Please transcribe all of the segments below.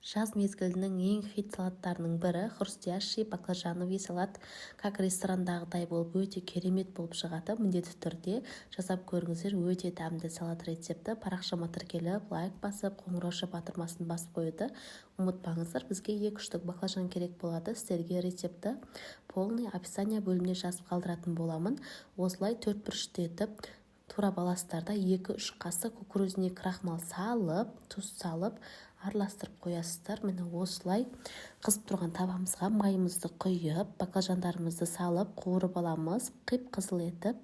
Жаз мезгілінің ең хит салаттарының бірі хрустящий баклажановый салат. Как ресторандағыдай болып өте керемет болып шығады. Міндетті түрде жасап көріңіздер. Өте дәмді салат рецепті. Парақшама тіркеліп, лайк басып, қоңырау батырмасын басып қойды. Ұмытпаңыздар, бізге 2 штук баклажан керек болады. Сіздерге рецепті полный описание бөліміне жазып қалдыратын боламын. Осылай 4 бұрышты етіп, турап аласыздар да 2-3 қасық кукурузный крахмал салып, тұз салып, араластырып қоясыздар. Міне осылай қызып тұрған табамызға майымызды құйып, баклажандарымызды салып, қуырып аламыз. Қып-қызыл етіп,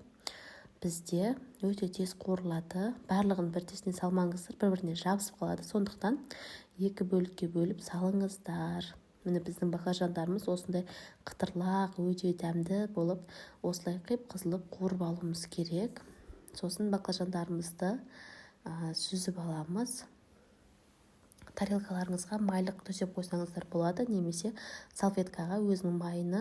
бізде өте тез қуырылады. Барлығын бірдесіне салмаңыздар, бір-біріне жабысып қалады. Сондықтан 2 бөлікке бөліп салыңыздар. Міне біздің баклажандарымыз осындай қытырлақ, өте дәмді болып, осылай қып-қызылып қуырып алуымыз керек. Сосын баклажандарымызды сүзіп аламыз. Тарелкаларыңызға майлық төсеп қойсаңыздар болады, немесе салфеткаға өзінің майыны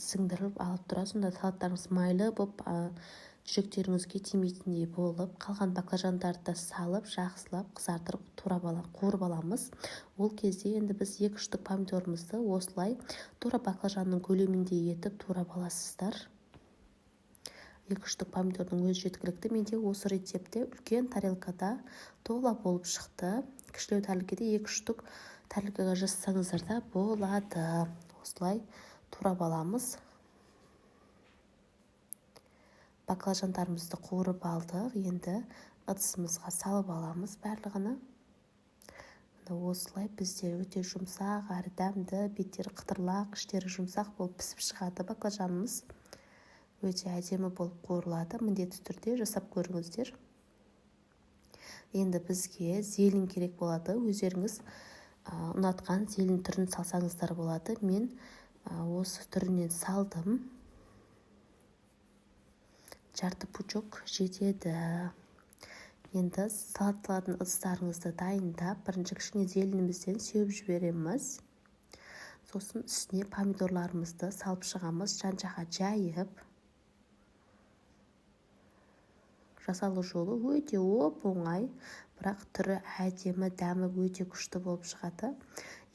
сіңдіріп алып тұра. Сонда салаттарыңыз майлы болып, жүректеріңізге тимейтіндей болып, қалған баклажандарды салып, жақсылап, қызартырып, қуырып аламыз. Ол кезде енді біз 2 штук помидорымызды осылай тура баклажанның көлемінде етіп турап аласыздар. 2 штук помидордың өзі жеткілікті. Менде осы рецепте үлкен тарелкада тола болып шықты. Кішілеу тарелкеде 2 штук тарелкаға жасасаңыздар да болады. Осылай турап аламыз. Баклажандарымызды қуырып алдық. Енді ыдысымызға салып аламыз барлығыны. Осылай бізде өте жұмсақ, әрі дәмді, беттері қытырлақ, іштері жұмсақ болып пісіп шығады баклажанымыз. Өте әдемі болып қуырылады. Міндетті түрде жасап көріңіздер. Енді бізге зелень керек болады. Өздеріңіз ұнатқан зелень түрін салсаңыздар болады. Мен осы түрінен салдым. Жарты пучок жетеді. Енді салаталатын ыдыстарыңызды дайындап, бірінші кішкене зеленімізден сеуіп жібереміз. Сосын үстіне помидорларымызды салып шығамыз, жан-жаққа жайып. Жасалу жолы өте оп-оңай, бірақ түрі әдемі, дәмі өте күшті болып шығады.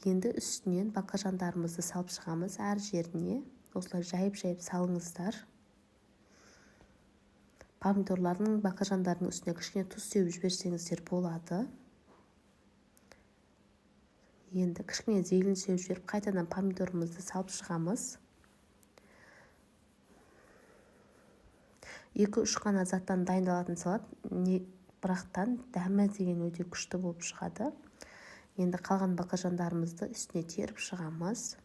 Енді үстінен баклажандарымызды салып шығамыз әр жеріне. Осылай жайып-жайып салыңыздар. Помидорлардың, баклажандардың үстіне кішкене тұз сеуіп жіберсеңіздер болады. Енді кішкене зелень сеуіп жіберіп, қайтадан помидорымызды салып шығамыз. 2-3 қана заттан дайындалатын салат, бірақтан дәмі деген өте күшті болып шығады. Енді қалған баклажандарымызды үстіне теріп шығамыз.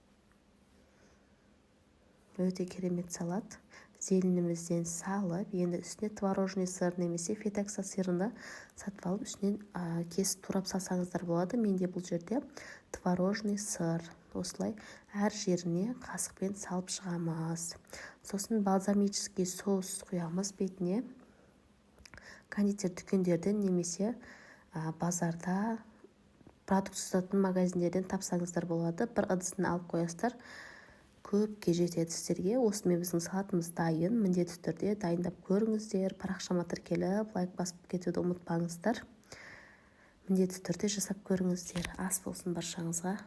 Өте керемет салат. Зеленімізден салып, енді үстіне творожный сыр немесе фетакса сырын сатып алып, үстінен кесіп турап салсаңыздар болады. Менде бұл жерде творожный сыр. Осылай әр жеріне қасықпен салып шығамыз. Сосын бальзамический соус құямыз бетіне. Кондитер дүкендерден немесе базарда продукт сататын магазиндерден тапсаңыздар болады. Бір ыдысын алып қоясыздар. Көпке жетеді сіздерге. Осымен біздің салатымыз дайын. Міндетті түрде дайындап көріңіздер. Парақшама тіркеліп, лайк басып кетуді ұмытпаңыздар. Міндетті түрде жасап көріңіздер. Ас болсын баршаңызға.